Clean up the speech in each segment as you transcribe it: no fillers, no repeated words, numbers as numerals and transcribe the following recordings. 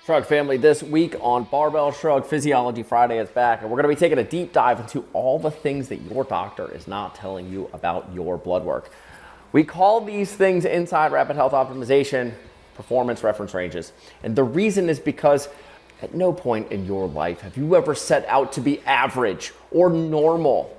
Shrug family, this week on Barbell Shrugged, Physiology Friday is back, and we're going to be taking a deep dive into all the things that your doctor is not telling you about your blood work. We call these things inside Rapid Health Optimization performance reference ranges. And the reason is because at no point in your life have you ever set out to be average or normal.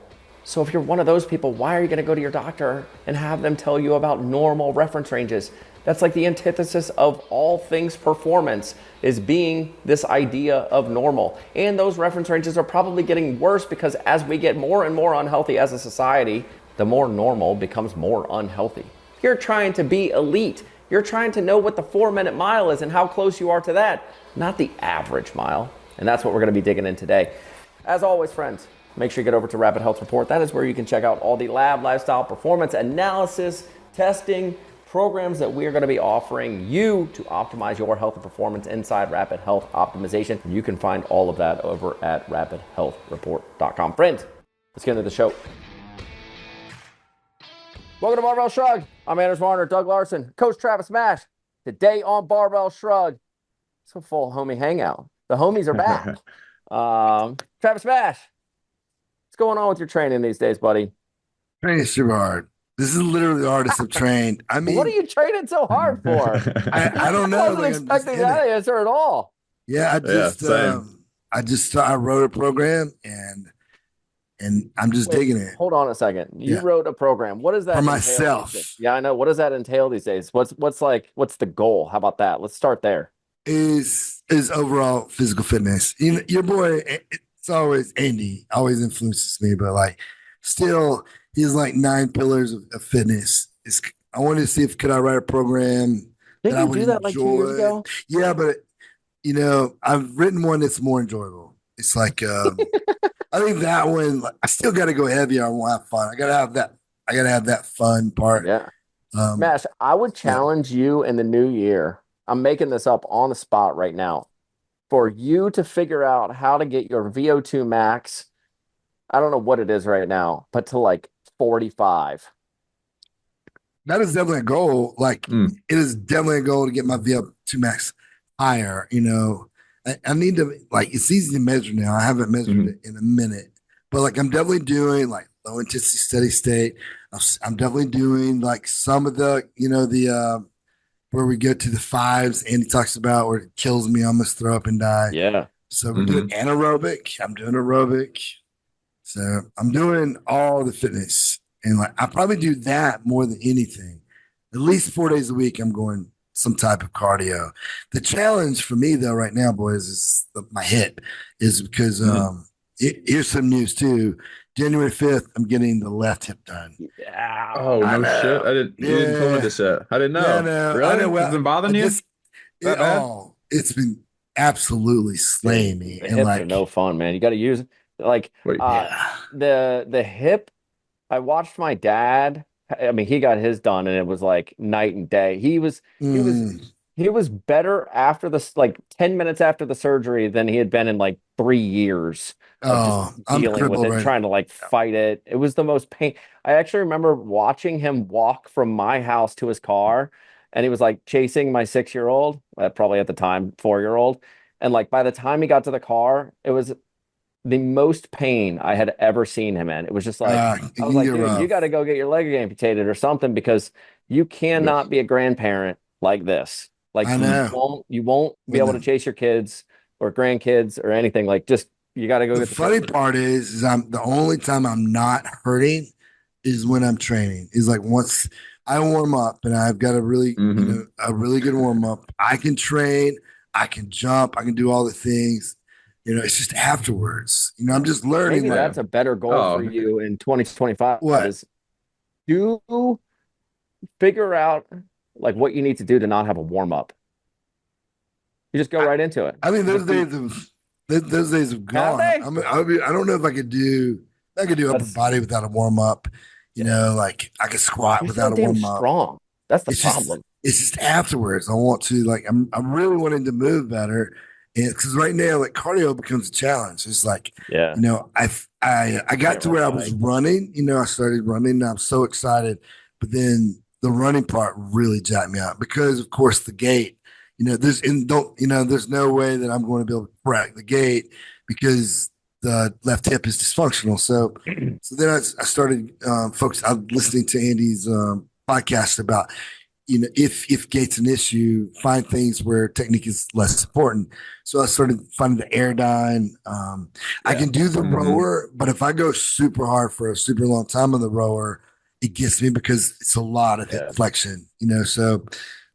So if you're one of those people, why are you going to go to your doctor and have them tell you about normal reference ranges? That's like the antithesis of all things performance, is being this idea of normal. And those reference ranges are probably getting worse because as we get more and more unhealthy as a society, the more normal becomes more unhealthy. You're trying to be elite. You're trying to know what the 4-minute mile is and how close you are to that, not the average mile. And that's what we're going to be digging in today. As always, friends, make sure you get over to Rapid Health Report. That is where you can check out all the lab, lifestyle, performance, analysis, testing, programs that we are going to be offering you to optimize your health and performance inside Rapid Health Optimization. You can find all of that over at rapidhealthreport.com. Friends, let's get into the show. Welcome to Barbell Shrugged. I'm Anders Varner, Doug Larson, Coach Travis Mash. Today on Barbell Shrugged, it's a full homie hangout. The homies are back. Travis Mash, what's going on with your training these days, buddy? Training super hard. This is literally the hardest I've trained. I mean, what are you training so hard for? I don't know. I wasn't expecting that answer at all. Yeah, I wrote a program and I'm just digging it. Hold on a second. You wrote a program. What does that for entail myself? Yeah, I know. What does that entail these days? What's the goal? How about that? Let's start there. Is overall physical fitness. You know, your boy, it's always Andy, always influences me, but like still. He's like 9 pillars of fitness. I wanted to see if could I write a program that I would do that enjoy. Like 2 years ago? Yeah, but you know, I've written one that's more enjoyable. It's like I think that one. I still got to go heavy. I won't have fun. I gotta have that fun part. Yeah. Mash, I would challenge you in the new year. I'm making this up on the spot right now. For you to figure out how to get your VO2 max. I don't know what it is right now, but to like 45. That is definitely a goal. Like it is definitely a goal to get my VO2 max higher. You know, I need to, like, it's easy to measure now. I haven't measured it in a minute, but like I'm definitely doing like low intensity steady state. I'm definitely doing like some of the, you know, the where we go to the 5s. Andy talks about where it kills me, I almost throw up and die. Yeah. So we're doing anaerobic. I'm doing aerobic. So I'm doing all the fitness, and like I probably do that more than anything. At least 4 days a week, I'm going some type of cardio. The challenge for me though, right now, boys, is my hip, is because here's some news too. January 5th, I'm getting the left hip done. Yeah. Oh no shit! You didn't tell me this yet. I didn't know. Yeah, no, really? I know. Well, it's been bothering you? It's been absolutely slaying me. The hips are no fun, man. You got to use it. Like the hip, I watched my dad. I mean, he got his done, and it was like night and day. He was better after this, like 10 minutes after the surgery, than he had been in like 3 years of just dealing with it, trying to like fight it. It was the most pain. I actually remember watching him walk from my house to his car, and he was like chasing my 6-year-old, probably at the time 4-year-old, and like by the time he got to the car, it was the most pain I had ever seen him in. It was just like, I was like, dude, you got to go get your leg amputated or something, because you cannot be a grandparent like this. Like you won't be able to chase your kids or grandkids or anything. Like, just, you got to go. The funny part is I'm the only time I'm not hurting is when I'm training. Is like once I warm up and I've got a really, you know, a really good warm up, I can train, I can jump, I can do all the things. You know, it's just afterwards. You know, I'm just learning. Maybe that's a better goal for you in 2025. What? Is do figure out like what you need to do to not have a warm up. You just go right into it. I mean, those days have gone. I don't know if I could do upper body without a warm up. You know, like I could squat without a warm up. Strong. That's the problem. It's just afterwards. I want to, like, I'm really wanting to move better. Because right now, like, cardio becomes a challenge. It's like, you know, I got to where I was running. You know, I started running, and I'm so excited. But then the running part really jacked me up because, of course, the gait. there's no way that I'm going to be able to crack the gate because the left hip is dysfunctional. So then I started I'm listening to Andy's podcast about if gait's an issue, find things where technique is less important. So I started finding the Airdyne. I can do the rower, but if I go super hard for a super long time on the rower, it gets me because it's a lot of hip flexion, so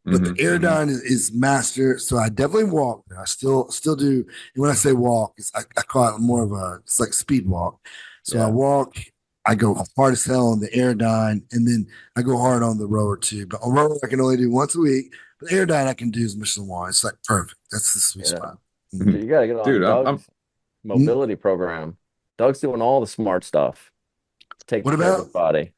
but the Airdyne is master. So I definitely walk. I still do. And when I say walk, I call it more of it's like speed walk. So I walk, I go hard as hell on the Airdyne, and then I go hard on the rower too. But on rower, I can only do once a week. But the Airdyne, I can do as much as I want. It's like perfect. That's the sweet spot. Dude, you got to get on Dude, Doug's mobility program. Doug's doing all the smart stuff to take What care of about his body.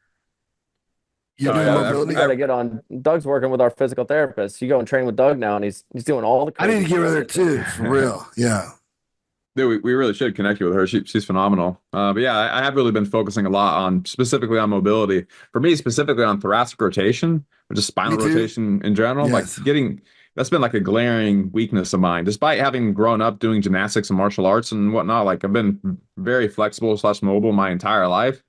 you doing mobility? You got to get on. Doug's working with our physical therapist. You go and train with Doug now, and he's doing all the. I need to get stuff. with her too, for real. Yeah. Dude, we really should connect you with her. She's phenomenal. But yeah, I have really been focusing a lot on specifically on mobility. For me, specifically on thoracic rotation, or just spinal rotation in general. Yes. Like that's been like a glaring weakness of mine. Despite having grown up doing gymnastics and martial arts and whatnot, like I've been very flexible / mobile my entire life.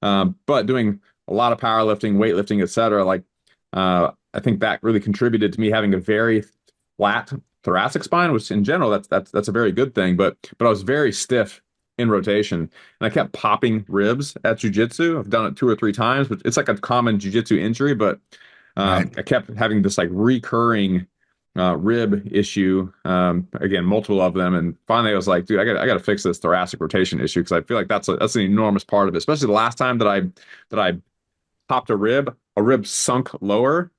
But doing a lot of powerlifting, weightlifting, etc. I think that really contributed to me having a very flat thoracic spine, which in general that's a very good thing. But I was very stiff in rotation, and I kept popping ribs at jujitsu. I've done it 2 or 3 times, but it's like a common jujitsu injury. But I kept having this like recurring rib issue. Again, multiple of them, and finally I was like, dude, I got to fix this thoracic rotation issue because I feel like that's an enormous part of it. Especially the last time that I popped a rib sunk lower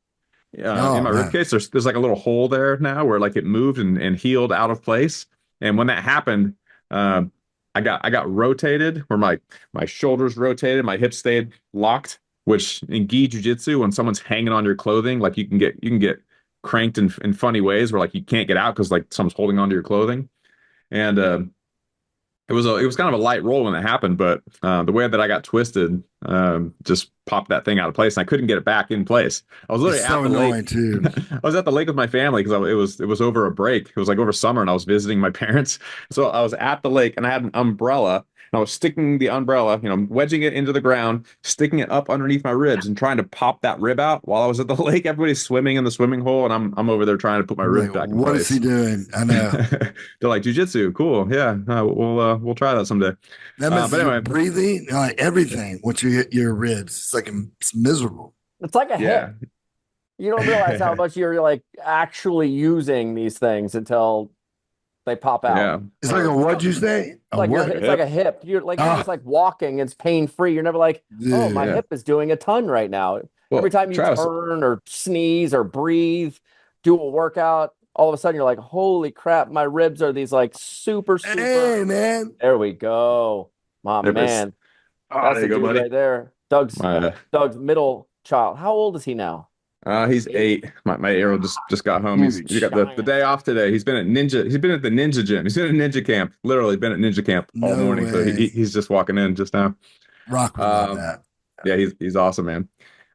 in my rib cage. There's like a little hole there now where like it moved and healed out of place. And when that happened, I got rotated where my shoulders rotated, my hips stayed locked. Which in gi jujitsu, when someone's hanging on your clothing, like you can get cranked in funny ways where like you can't get out because like someone's holding onto your clothing. And it was kind of a light roll when it happened, but the way that I got twisted just popped that thing out of place, and I couldn't get it back in place. I was literally at the lake too. I was at the lake with my family because it was over a break. It was like over summer, and I was visiting my parents. So I was at the lake, and I had an umbrella. And I was sticking the umbrella, wedging it into the ground, sticking it up underneath my ribs, and trying to pop that rib out while I was at the lake. Everybody's swimming in the swimming hole, and I'm over there trying to put my rib back in place. What is he doing? I know. They're like, jujitsu, cool, yeah. We'll try that someday. That messes but anyway, your breathing, like everything. Once you hit your ribs, it's miserable. It's like a hip. You don't realize how much you're like actually using these things until they pop out. Yeah. It's like what'd you say? It's like a hip. You're like it's like walking. It's pain free. You're never like, oh, my hip is doing a ton right now. Well, every time you turn or sneeze or breathe, do a workout, all of a sudden you're like, holy crap, my ribs are these like super. Hey man, there we go, man. That's the dude right there. Doug's middle child. How old is he now? He's 8. My arrow just got home. He's got the day off today. He's been at the Ninja gym. He's been at Ninja camp. Literally been at Ninja camp all morning. So he's just walking in just now. Rock with that. Yeah, he's awesome, man.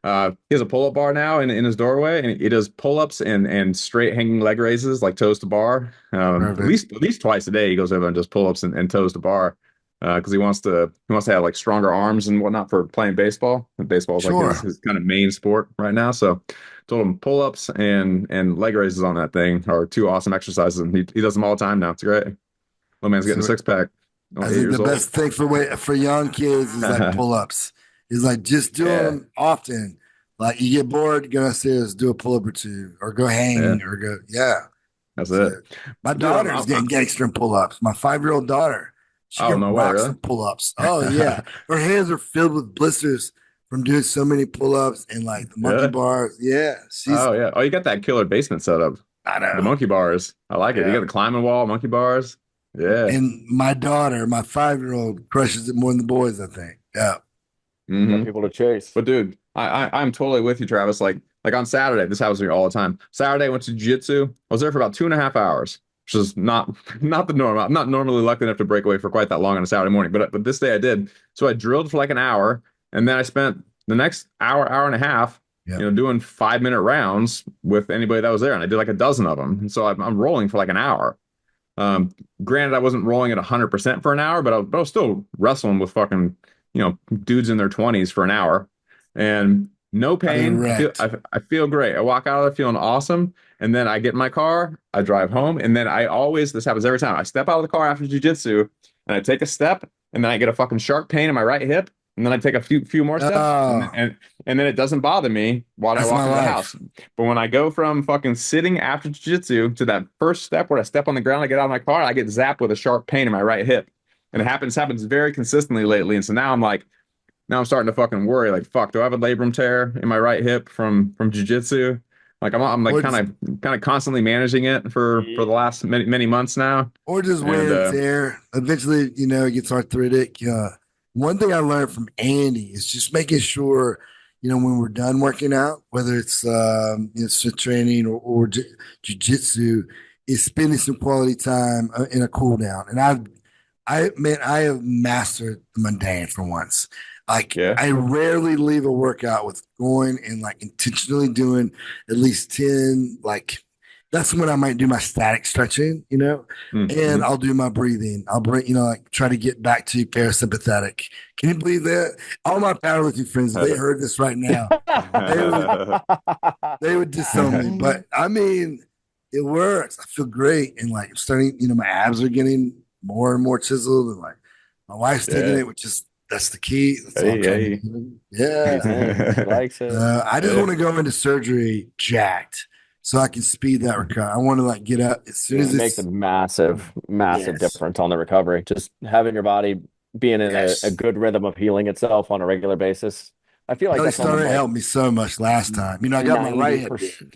He has a pull-up bar now in his doorway, and he does pull-ups and straight hanging leg raises, like toes to bar. At least twice a day he goes over and does pull-ups and toes to bar. Because he wants to have like stronger arms and whatnot for playing baseball. And baseball is like his kind of main sport right now. So told him pull-ups and leg raises on that thing are 2 awesome exercises, and he does them all the time now. It's great. Little man's getting a 6-pack. I think the best thing for young kids is like pull-ups. Is like just do them often. Like you get bored, go downstairs, do a pull-up or 2, or go hang, or go. Yeah, that's it. My daughter's getting gangster and pull-ups. My 5-year-old daughter. She can rock some pull-ups. Oh yeah, her hands are filled with blisters from doing so many pull-ups and like the monkey bars. Yeah. Oh, you got that killer basement setup. I know. The monkey bars. I like it. You got the climbing wall, monkey bars. Yeah. And my daughter, my 5-year-old, crushes it more than the boys, I think. Yeah. People to chase. But dude, I'm totally with you, Travis. Like on Saturday, this happens to me all the time. Saturday, I went to jiu-jitsu. I was there for about 2.5 hours. Which is not the norm. I'm not normally lucky enough to break away for quite that long on a Saturday morning, but this day I did. So I drilled for like an hour, and then I spent the next hour and a half Yeah. doing 5-minute rounds with anybody that was there, and I did like a dozen of them. And so I'm rolling for like an hour. Granted, I wasn't rolling at 100% for an hour, but I was still wrestling with fucking, dudes in their 20s for an hour, and no pain. Correct. I feel great. I walk out of there feeling awesome, and then I get in my car, I drive home, and then this happens every time. I step out of the car after jujitsu, and I take a step, and then I get a fucking sharp pain in my right hip, and then I take a few more steps, Oh, and then it doesn't bother me while I that's walk my into the life. house. But when I go from fucking sitting after jiu-jitsu to that first step where I step on the ground, I get out of my car, I get zapped with a sharp pain in my right hip. And it happens very consistently lately. And so now I'm starting to fucking worry, like, fuck, do I have a labrum tear in my right hip from jiu-jitsu? Like I'm like Or kind of constantly managing it for the last many months now. or just And wear and tear. Eventually, it gets arthritic. One thing I learned from Andy is just making sure, when we're done working out, whether it's strength training or jujitsu, is spending some quality time in a cool down. And I have mastered the mundane for once. Like yeah. I rarely leave a workout with going and like intentionally doing at least 10, like that's when I might do my static stretching, Mm-hmm. and I'll do my breathing. I'll bring, like try to get back to parasympathetic. Can you believe that? All my powerlifting friends, if they heard this right now, they would disown me. But I mean, it works. I feel great. And like starting, my abs are getting more and more chiseled. And like my wife's digging it, which is that's the key. That's all I'm trying to do. Yeah. He likes it. I just want to go into surgery jacked so I can speed that recovery. I want to like get up as soon as It makes a massive Yes. difference on the recovery. Just having your body being in Yes. a good rhythm of healing itself on a regular basis. I feel like Really that's almost started to like help me so much last time. I got my right hip. 90%.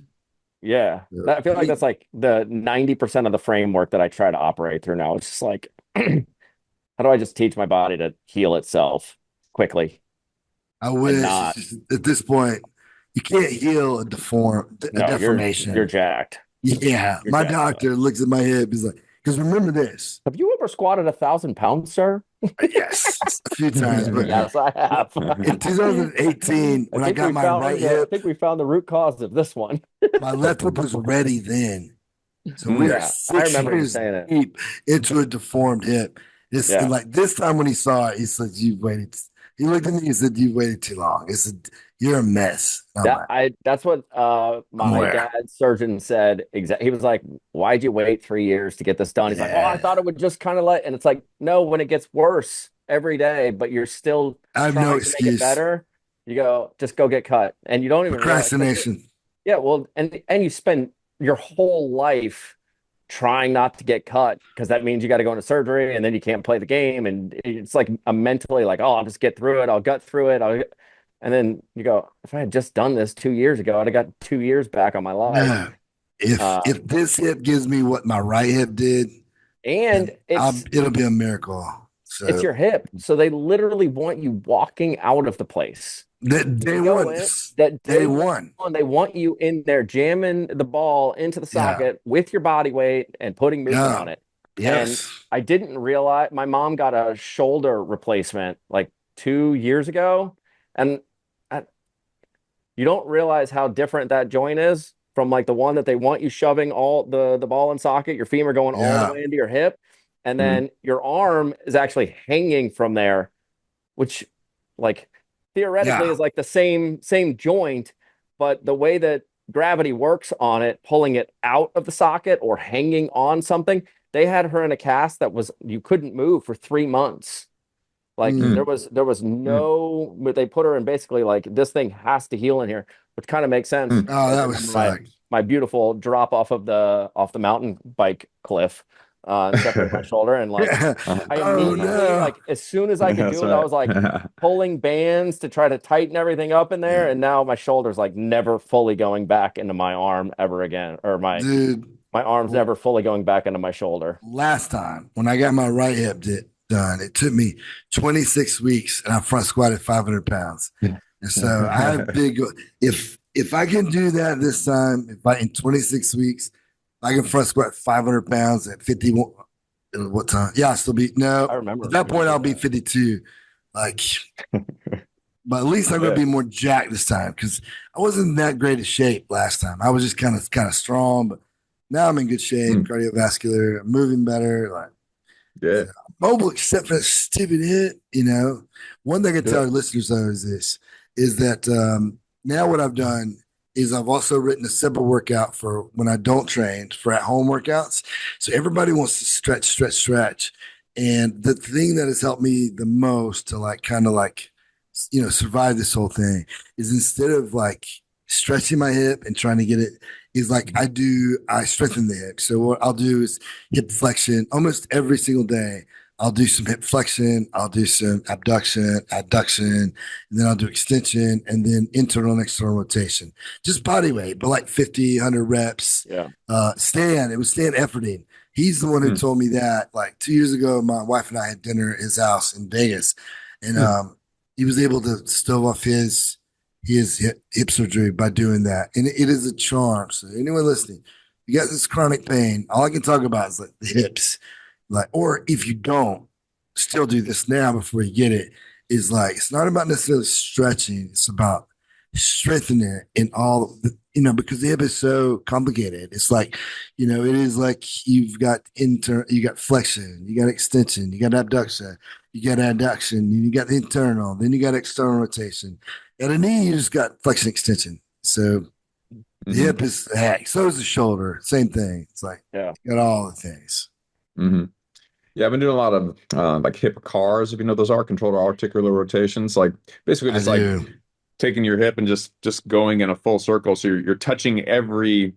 Yeah. I feel like that's like the 90% of the framework that I try to operate through now. It's just like, how do I just teach my body to heal itself quickly? I wish not- it's just, at this point you can't heal a No, deformation. you're jacked. Yeah, You're my jacked. doctor looks at my hip. He's like, because remember this. Have you ever squatted 1,000 pounds, sir? Yes, a few times, but Yes, I have. in 2018, when I got my right I hip, think we found the root cause of this one. my left hip was ready then. So we are Yeah, I 6 remember you years saying it. deep into a deformed hip. It's Yeah. and like this time when he saw it, he said, "You've waited." He looked at me and said, "You've waited too long." He said, "You're a mess." I'm like, That's what my aware. dad's surgeon said. Exactly. He was like, "Why'd you wait 3 years to get this done?" He's like, "Oh, I thought it would just kind of and it's like, no, when it gets worse every day, but you're still I have no trying to make it excuse. better, you go, just go get cut, and you don't even realize. Procrastination. Yeah, well, and you spend your whole life trying not to get cut because that means you got to go into surgery and then you can't play the game, and it's like a mentally like, oh, I'll just get through it, I'll gut through it, and then you go, if I had just done this 2 years ago, I'd have got 2 years back on my life. No. If this hip gives me what my right hip did, And it'll be a miracle. So it's your hip, so they literally want you walking out of the place. that day You go one, in, that day one. they want you in there jamming the ball into the socket with your body weight and putting movement on it. Yes. And I didn't realize my mom got a shoulder replacement like 2 years ago. And you don't realize how different that joint is from like the one that they want you shoving all the ball in socket, your femur going all the way into your hip. And then your arm is actually hanging from there, which like theoretically is like the same joint, but the way that gravity works on it, pulling it out of the socket or hanging on something, they had her in a cast that was, you couldn't move for 3 months. Like there was no, but they put her in basically like, this thing has to heal in here, which kind of makes sense. Oh, that was my beautiful drop off the mountain bike cliff. Separated my shoulder, and like I immediately, like as soon as I could do it, I was like pulling bands to try to tighten everything up in there, and now my shoulder's like never fully going back into my arm ever again, or my arm's never fully going back into my shoulder. Last time when I got my right hip done, it took me 26 weeks, and I front squatted 500 pounds. And so I have big. If I can do that this time, in 26 weeks. I can front squat 500 pounds at 51. What time? Yeah, I'll still be. No, I remember. At that point, I'll be 52. Like, but at least I'm gonna Yeah. be more jacked this time because I wasn't in that great of shape last time. I was just kind of strong, but now I'm in good shape, Mm, cardiovascular, moving better, like yeah. mobile except for that stupid hit. One thing I Yeah. tell our listeners though is this: is that now what I've done is I've also written a separate workout for when I don't train for at home workouts. So everybody wants to stretch, stretch, stretch. And the thing that has helped me the most to like kind of like survive this whole thing is instead of like stretching my hip and trying to get it is like I strengthen the hip. So what I'll do is hip flexion almost every single day. I'll do some hip flexion, I'll do some abduction, adduction, and then I'll do extension and then internal and external rotation. Just body weight, but like 50, 100 reps. Yeah. Stan, it was Stan Efferding. He's the one who Mm, told me that like 2 years ago. My wife and I had dinner at his house in Vegas, and mm, he was able to stove off his hip surgery by doing that, and it is a charm. So anyone listening, you got this chronic pain. All I can talk about is like the hips, like, or if you don't, still do this now before you get it. Is like it's not about necessarily stretching; it's about strengthening it in all the, because the hip is so complicated. It's like, it is like you got flexion, you got extension, you got abduction, you got adduction, and you got the internal, then you got external rotation. At a knee, you just got flexion extension. So the mm-hmm, hip is heck. So is the shoulder. Same thing. It's like Yeah. you got all the things. mm-hmm. Yeah, I've been doing a lot of like hip cars, if you know those are controlled articular rotations, like basically I just like do. taking your hip and just going in a full circle. So you're touching every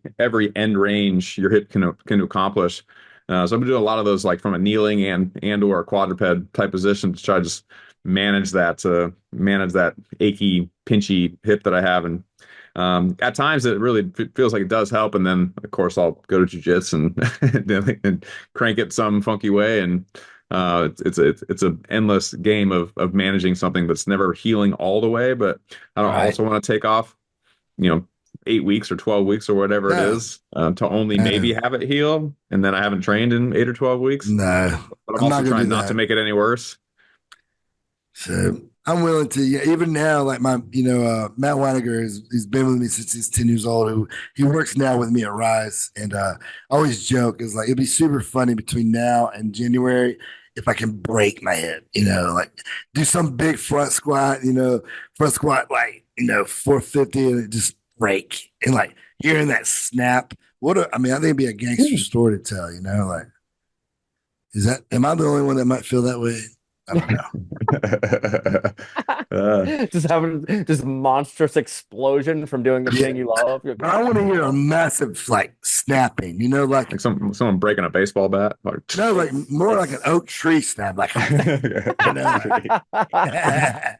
end range your hip can accomplish. So I've been doing a lot of those like from a kneeling and or a quadruped type position to try to just manage that achy, pinchy hip that I have. And at times it really feels like it does help. And then of course I'll go to jujitsu and crank it some funky way. And it's an endless game of managing something that's never healing all the way. But I don't Right. also want to take off, you know, 8 weeks or 12 weeks or whatever it No, is to only no, maybe have it heal. And then I haven't trained in 8 or 12 weeks. no. But I'm I'm also not gonna do trying not to that. make it any worse. So I'm willing to, yeah, even now, like Matt Weiniger he's been with me since he's 10 years old. Who he works now with me at Rise, and I always joke is like it'd be super funny between now and January if I can break my hip, like do some big front squat like 450 and it just break and like hearing that snap. I mean, I think it'd be a gangster story to tell, like am I the only one that might feel that way? I don't know. uh, Just having this monstrous explosion from doing the Yeah, thing you love. but I want to hear a massive like snapping, like like someone breaking a baseball bat. Like, no, like more like an oak tree snap, like you know, like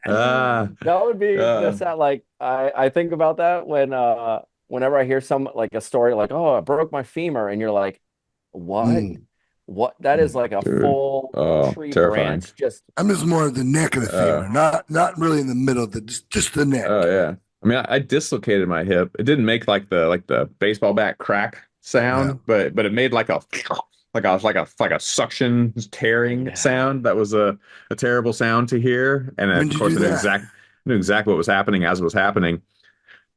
ah, That would be the uh, sound. Like I think about that whenever I hear some like a story like, oh, I broke my femur, and you're like, what? mm, What? That is like a dude. full Oh, tree terrifying. branch. Just I'm just more of the neck of the Uh, femur, not really in the middle of the just the oh neck. yeah. I mean, I dislocated my hip. It didn't make like the baseball bat crack Yeah. sound, but it made like a suction tearing yeah. sound. That was a terrible sound to hear. And When of did you course, do that? I knew exactly what was happening as it was happening.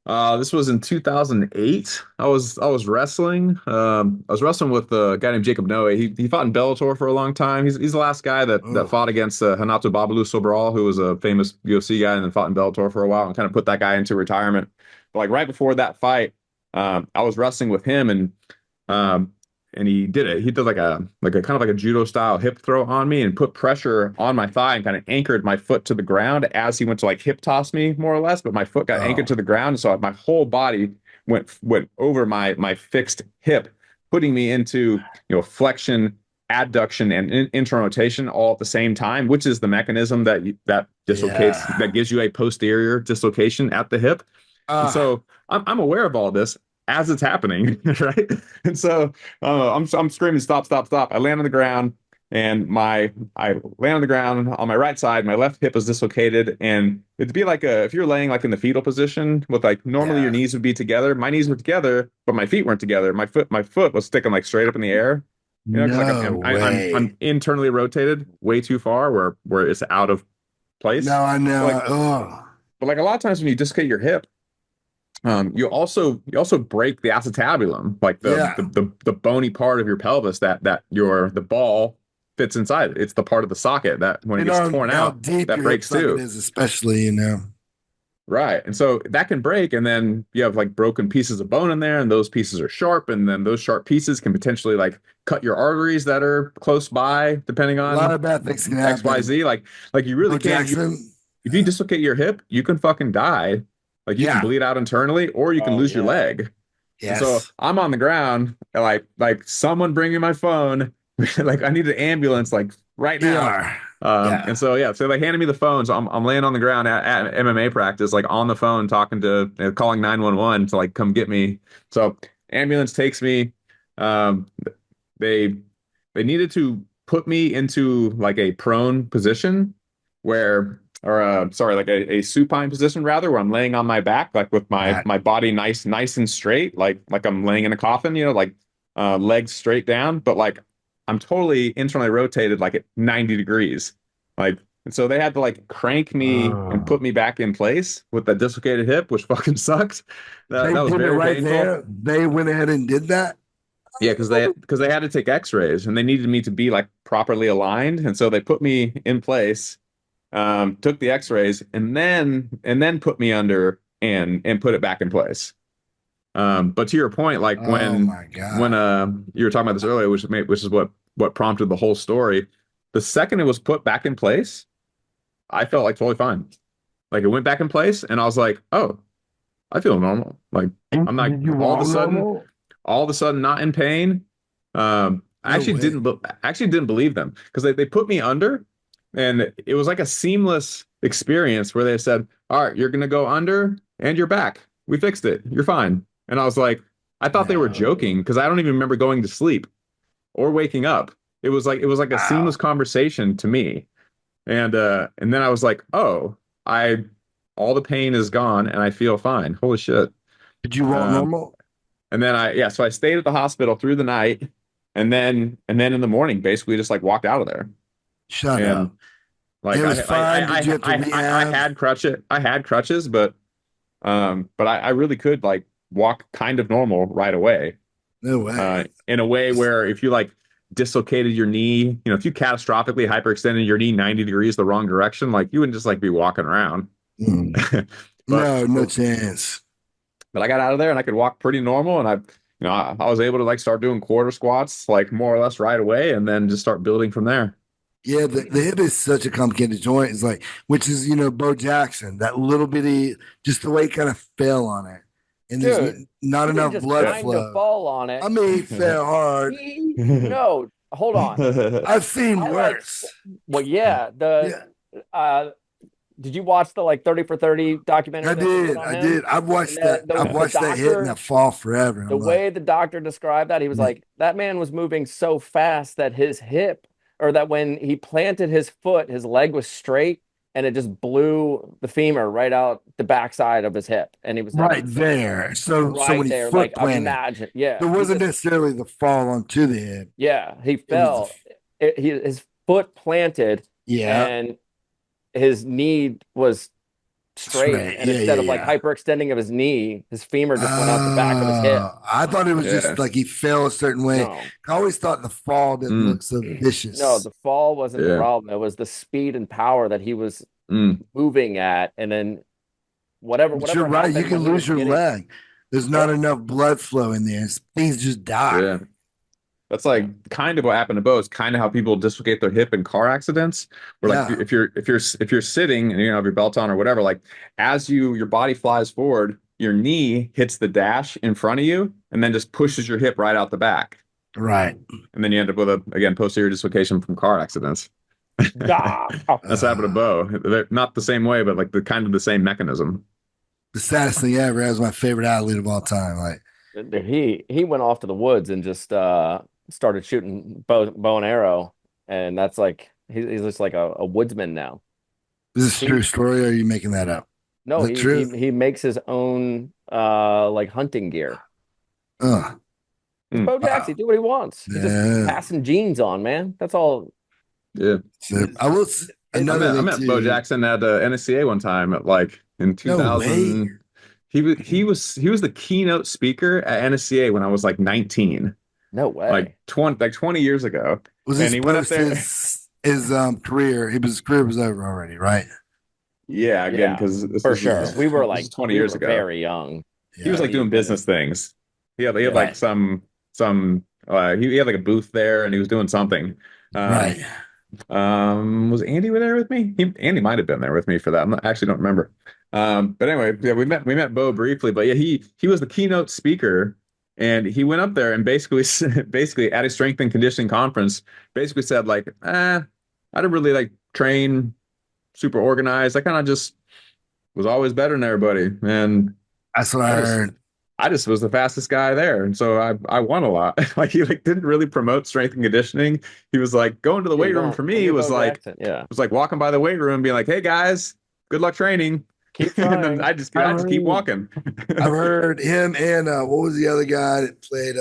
This was in 2008. I was wrestling. I was wrestling with a guy named Jacob Noe. He fought in Bellator for a long time. He's the last guy that Oh, fought against Hanato Babalu Sobral, who was a famous UFC guy and then fought in Bellator for a while and kind of put that guy into retirement. But like right before that fight, I was wrestling with him um, and he did it. He did like a kind of like a judo style hip throw on me and put pressure on my thigh and kind of anchored my foot to the ground as he went to like hip toss me more or less. But my foot got anchored oh, to the ground, so my whole body went over my fixed hip, putting me into flexion, adduction, and internal rotation all at the same time, which is the mechanism that dislocates yeah. that gives you a posterior dislocation at the hip. And Ah, so I'm aware of all this as it's happening, right? And so I'm screaming, stop, stop, stop. I land on the ground and I land on the ground on my right side. My left hip is dislocated, and it'd be like if you're laying like in the fetal position with like normally your yeah. knees would be together. My knees were together, but my feet weren't together. My foot was sticking like straight up in the air. Because like No I'm way. internally rotated way too far where it's out of place. No, I So know. like Oh. but like a lot of times when you dislocate your hip, you also break the acetabulum, like Yeah. the bony part of your pelvis the ball fits inside. It's the part of the socket that when it You gets know torn how out, deep that your hip breaks socket too. is, especially, you know. Right. And so that can break, and then you have like broken pieces of bone in there, and those pieces are sharp, and then those sharp pieces can potentially like cut your arteries that are close by, depending A lot on of bad things can happen. XYZ. Like you really Bo can. Jackson. If you dislocate your hip, you can fucking die. Like you can Yeah. bleed out internally, or you can Oh lose your yeah. leg. And so Yes. I'm on the ground, like someone bring me my phone. Like I need an ambulance, like right now. ER. And Yeah. so yeah, so they handed me the phone. So I'm laying on the ground at MMA practice, like on the phone, talking to calling 911 to like come get me. So ambulance takes me. Um, they they needed to put me into like a prone position where or sorry, like a supine position rather, where I'm laying on my back, like with my Right. my body nice and straight, like I'm laying in a coffin, like legs straight down, but like I'm totally internally rotated like at 90 degrees. Like, and so they had to like crank me and Oh. put me back in place with that dislocated hip, which fucking sucked. That They that was did it very right painful. there. They went ahead and did that. Yeah, because they had to take X-rays and they needed me to be like properly aligned, and so they put me in place, took the X-rays, and then put me under and put it back in place. But to your point, like Oh my when God. you were talking about this earlier, which is what prompted the whole story. The second it was put back in place, I felt like totally fine. Like it went back in place, and I was like, oh, I feel normal. Like And I'm like did you walk normal? all of a sudden not in pain. I No way. actually didn't believe them because they put me under, and it was like a seamless experience where they said, "All right, you're gonna go under and you're back. We fixed it. You're fine." And I was like, I thought they were No. joking because I don't even remember going to sleep or waking up. It was like a seamless Wow. conversation to me. And then I was like, "Oh, I all the pain is gone and I feel fine. Holy shit." Did you walk Um, normal? and then so I stayed at the hospital through the night, and then in the morning, basically just like walked out of there. Shut And up. like It was fine. Did you have to I rehab? had crutches, but I really could like walk kind of normal right away. No way. In a way where if you like dislocated your knee, if you catastrophically hyperextended your knee 90 degrees the wrong direction, like you wouldn't just like be walking around. Mm. But No, no chance. but I got out of there and I could walk pretty normal, and I was able to like start doing quarter squats like more or less right away, and then just start building from there. Yeah, the hip is such a complicated joint. It's like, which is, Bo Jackson, that little bitty, just the way he kind of fell on it. And there's Dude, not he didn't enough just blood Yeah. kind of flow. fall on I it. mean, he fell hard. He no, hold on. I've seen I like worse. well, yeah. The Yeah, uh did you watch the like 30 for 30 documentary I that they did did. on I him? did. I've And watched that. I've the watched that hit and doctor, that fall forever. the I'm like, way the doctor described that, he was yeah, like, that man was moving so fast that his hip, or that when he planted his foot, his leg was straight and it just blew the femur right out the backside of his hip. And he was right having there. So when right he there, like foot planted, imagine, yeah, there he wasn't just necessarily the fall onto the hip. yeah, he It was the fell. His foot planted yeah, and his knee was straight. straight. And Yeah, yeah, instead of like yeah. hyperextending of his knee, his femur just went out the back of his hip. I thought it was just Yeah. like he fell a certain way. No, I always thought the fall didn't Mm, look so no, vicious. the fall wasn't the yeah. problem. It was the speed and power that he was Mm, moving at. And then whatever, But you're whatever right. You happened can when he was lose your getting, leg. There's not yeah, enough blood flow in there. Things just die. yeah. That's like kind of what happened to Bo. It's kind of how people dislocate their hip in car accidents. Where like Yeah. if you're sitting and you have your belt on or whatever, like as your body flies forward, your knee hits the dash in front of you and then just pushes your hip right out the back. Right. And then you end up with again posterior dislocation from car accidents. ah, That's happened to Bo. They're not the same way, but like the kind of the same mechanism. The saddest thing ever. That was my favorite athlete of all time. Like, he went off to the woods and just started shooting bow and arrow. And that's like, he's just like a woodsman now. is this a He, true story or are you making that up? no, Is that true? he makes his own like hunting gear. Oh, It's Mm, Bo Jackson. He wow. do what he wants. He's just Yeah. passing genes on, man. That's all. yeah. So I will His, I another met I thing met Bo too. Jackson at NSCA one time at like in No way. 2000. He was the keynote speaker at NSCA when I was like 19, No like way. 20 years ago. Was And this he went up post there. his career? His career was over already, right? Yeah, again, Yeah, because this for is sure. Yeah. this is 20 We years were ago. very young He was Yeah. when like he doing did it. business things. He had Yeah. like Right. some he had like a booth there and he was doing something. Right. Um was Andy there with me? Andy might have been there with me for that. I actually don't remember. But anyway, yeah, we met Bo briefly, but yeah, he was the keynote speaker and he went up there and basically basically at a strength and conditioning conference basically said like, I didn't really like train super organized. I kind of just was always better than everybody. And That's what I I just heard. I just was the fastest guy there, and so I won a lot. Like he like didn't really promote strength and conditioning. He was like going to the Yeah, weight room for me you're was Bo like Jackson. Yeah. walking by the weight room and being like, "Hey guys, good luck training," Keep and then trying. I've I just keep heard, walking. I've heard him and what was the other guy that played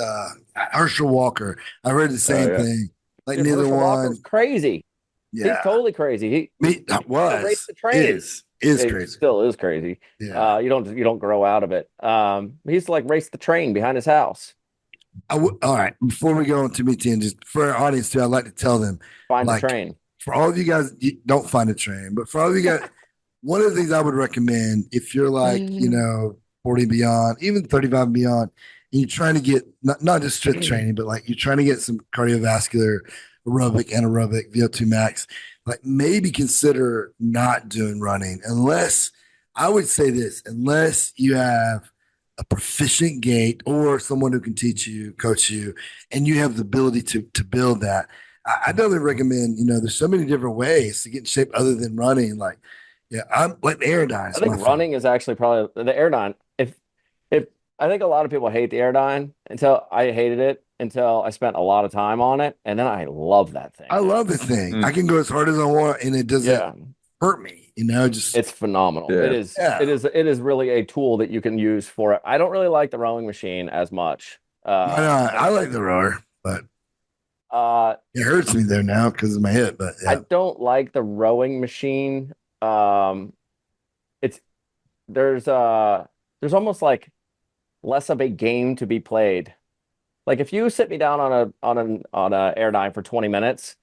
Herschel Walker? I heard the Oh same yeah, thing. Like Dude, neither Herschel one. Walker's crazy. He's Yeah. totally crazy. Me He race was the train. is It crazy. still is crazy. Yeah. You don't grow out of it. He used to like race the train behind his house. All right. Before we go into meet 10, just for our audience too, I'd like to tell them, Find the like, train. for all of you guys, don't find a train, but for all of you guys, one of the things I would recommend if you're like, 40 and beyond, even 35 and beyond, and you're trying to get not just strength training, but like you're trying to get some cardiovascular, aerobic, anaerobic, VO2 max, like maybe consider not doing running unless I would say this, unless you have a proficient gait or someone who can teach you, coach you, and you have the ability to build that. I definitely recommend, there's so many different ways to get in shape other than running. Like, yeah, I'm like Aerodyne I is think my favorite. running is actually probably the Airdyne. If I think a lot of people hate the Airdyne until I hated it until I spent a lot of time on it, and then I love that thing I now. love the thing. I Mm, can go as hard as I want and it doesn't Yeah, hurt me, just it's phenomenal. yeah. yeah. It is really a tool that you can use for it. I don't really like the rowing machine as much. Why not? I I like the rower, but uh it hurts me there now because of my hip. But I yeah. don't like the rowing machine. Um it's there's almost like less of a game to be played. Like if you sit me down on a Airdyne for 20 minutes,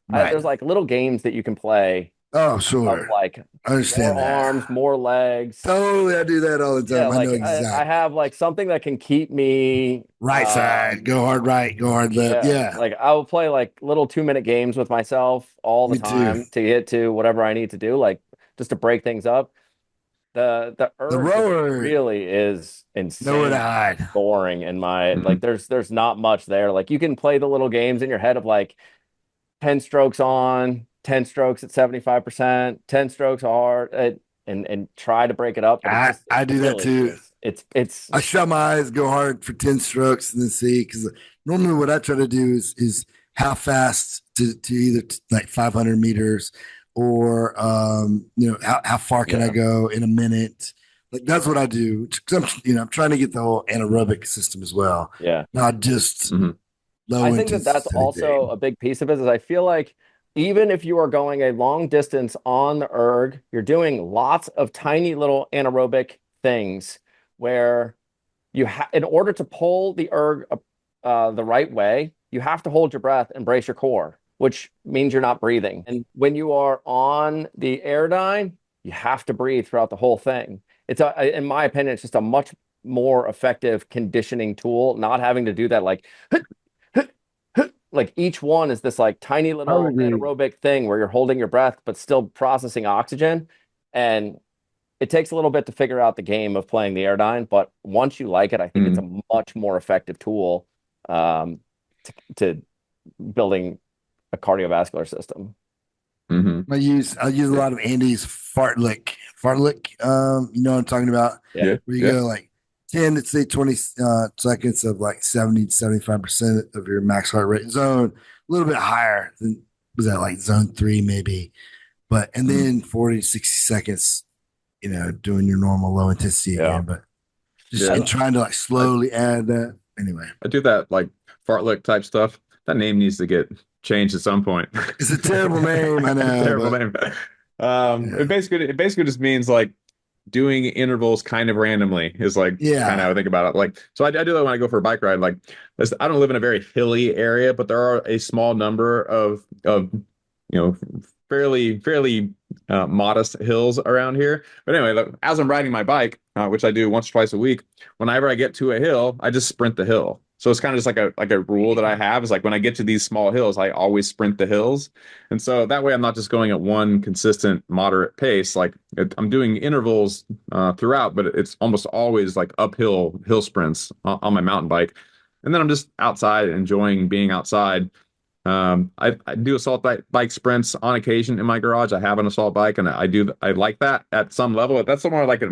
Right. there's like little games that you can play Oh, of sure. like I more understand that. arms, more legs. Totally. I do that all the Yeah, time. I know like I exactly. have like something that can keep me Right side, go hard right, go hard left. yeah, Yeah, like I will play like little 2 minute games with myself all the me too. time to get to whatever I need to do, like just to break things up. The The erg just rower, really is nowhere to insane hide. boring in my like Mhm. there's not much there. Like you can play the little games in your head of like 10 strokes on, 10 strokes at 75%, 10 strokes hard and try to break it up, but I it do that really too. is. It's I shut my eyes, go hard for 10 strokes, and then see. Because normally, what I try to do is how fast to either like 500 meters or how far can I yeah. go in a minute. Like that's what I do. 'Cause I'm trying to get the whole anaerobic system as well, Yeah. not just Mhm. I low think that that's intensity also thing. a big piece of it is I feel like even if you are going a long distance on the erg, you're doing lots of tiny little anaerobic things where in order to pull the erg the right way, you have to hold your breath and brace your core, which means you're not breathing. And when you are on the Airdyne, you have to breathe throughout the whole thing. In my opinion, it's just a much more effective conditioning tool, not having to do that like each one is this like tiny I would little agree. anaerobic thing where you're holding your breath but still processing oxygen. And it takes a little bit to figure out the game of playing the Airdyne, but once you like it, I think it's Mhm. a much more effective tool um, to building a cardiovascular system. Mhm. I use a Yeah. lot of Andy's fartlek. You know what I'm talking about? Yeah. Yeah. Where you Yeah. go like 10 to say 20 seconds of like 70 to 75% of your max heart rate zone, a little bit higher than was that like zone 3 maybe, but and Mhm. then 40 to 60 seconds, doing your normal low intensity Yeah. again, but just Yeah. and trying to like I slowly add that anyway. I do that like fartlek type stuff. That name needs to get changed at some point. It's a terrible name, I know, Terrible but name. yeah, It basically just means like doing intervals kind of randomly is like kind of how I think about it. Like, so I do that when I go for a bike ride. Like, I don't live in a very hilly area, but there are a small number of fairly modest hills around here. But anyway, look, as I'm riding my bike, which I do once or twice a week, whenever I get to a hill, I just sprint the hill. So it's kind of just like a rule that I have is like when I get to these small hills, I always sprint the hills. And so that way I'm not just going at one consistent moderate pace. Like I'm doing intervals throughout, but it's almost always like uphill hill sprints on my mountain bike. And then I'm just outside enjoying being outside. I do assault bike sprints on occasion in my garage. I have an assault bike, and I like that at some level. That's more like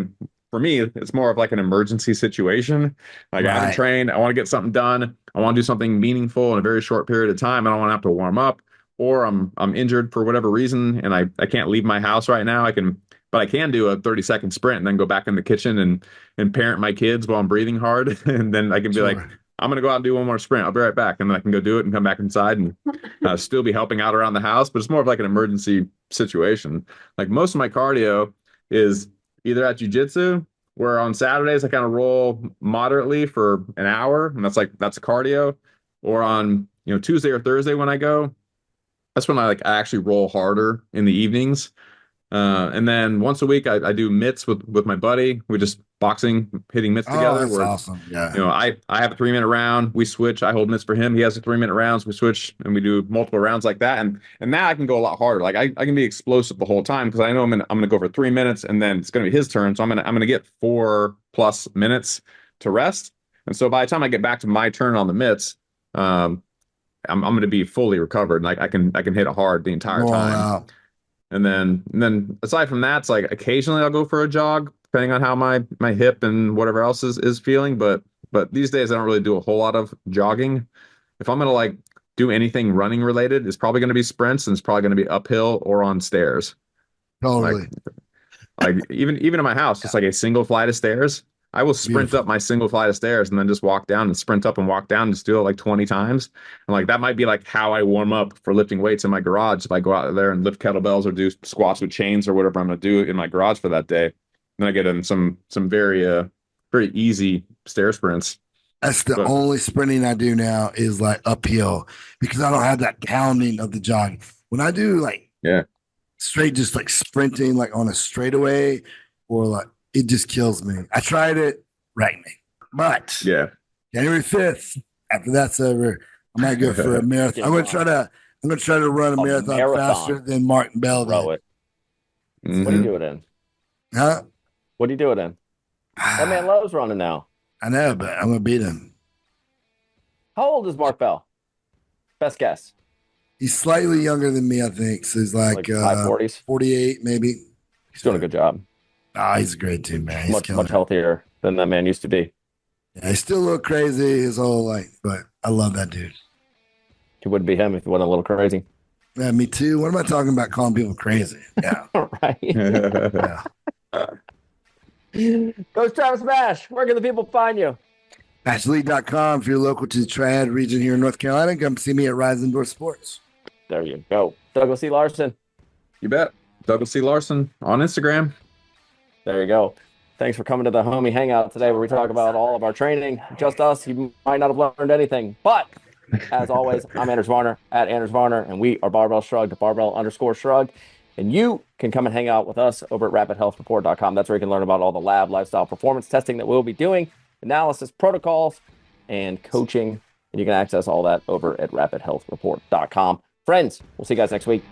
for me, it's more of like an emergency situation. Like I haven't trained, I want to get something done. I want to do something meaningful in a very short period of time. I don't want to have to warm up, or I'm injured for whatever reason, and I can't leave my house right now. But I can do a 30-second sprint and then go back in the kitchen and parent my kids while I'm breathing hard, and then I can be like, I'm going to go out and do one more sprint. I'll be right back. And then I can go do it and come back inside and still be helping out around the house. But it's more of like an emergency situation. Like most of my cardio is either at jujitsu, where on Saturdays I kind of roll moderately for an hour. And that's cardio. Or on, Tuesday or Thursday when I go, that's when I actually roll harder in the evenings. And then once a week I do mitts with my buddy. We just boxing, hitting mitts together. That's awesome. Yeah. I have a 3-minute round. We switch. I hold mitts for him. He has a 3-minute rounds. We switch and we do multiple rounds like that. And now I can go a lot harder. Like I can be explosive the whole time because I know I'm gonna go for 3 minutes and then it's gonna be his turn. So I'm gonna get 4+ minutes to rest. And so by the time I get back to my turn on the mitts, I'm gonna be fully recovered. Like I can hit it hard the entire time. Wow. And then aside from that, it's like occasionally I'll go for a jog, depending on how my hip and whatever else is feeling. But these days I don't really do a whole lot of jogging. If I'm gonna do anything running related, it's probably gonna be sprints and it's probably gonna be uphill or on stairs. Totally. Like even in my house, it's like a single flight of stairs. I will sprint up my single flight of stairs and then just walk down and sprint up and walk down and just do it like 20 times. And that might be like how I warm up for lifting weights in my garage. If I go out there and lift kettlebells or do squats with chains or whatever I'm going to do in my garage for that day, then I get in some very easy stair sprints. That's the only sprinting I do now is uphill because I don't have that pounding of the jogging. When I do straight, just sprinting on a straightaway or it just kills me. I tried it, wrecked me. But January 5th, after that's over, I might go for a marathon. I'm gonna try to run a marathon faster than Martin Bell did. What do you do it in? Huh? What do you do it in? That man Lowe's running now. I know, but I'm gonna beat him. How old is Mark Bell? Best guess. He's slightly younger than me, I think. So he's high 40s, 48 maybe. He's doing a good job. He's a great dude, man. He's much healthier than that man used to be. Yeah, he's still a little crazy his whole life, but I love that dude. He wouldn't be him if he wasn't a little crazy. Yeah, me too. What am I talking about calling people crazy? Yeah. Right. Yeah. Coach Travis Bash, where can the people find you? BashLeague.com if you're local to the Triad region here in North Carolina. Come see me at Rise Indoor Sports. There you go. Douglas C. Larson. You bet. Douglas C. Larson on Instagram. There you go. Thanks for coming to the Homie Hangout today where we talk about all of our training. Just us. You might not have learned anything. But, as always, I'm Anders Varner at Anders Varner, and we are Barbell Shrugged, Barbell_Shrugged. And you can come and hang out with us over at RapidHealthReport.com. That's where you can learn about all the lab, lifestyle, performance testing that we'll be doing, analysis, protocols, and coaching. And you can access all that over at RapidHealthReport.com. Friends, we'll see you guys next week.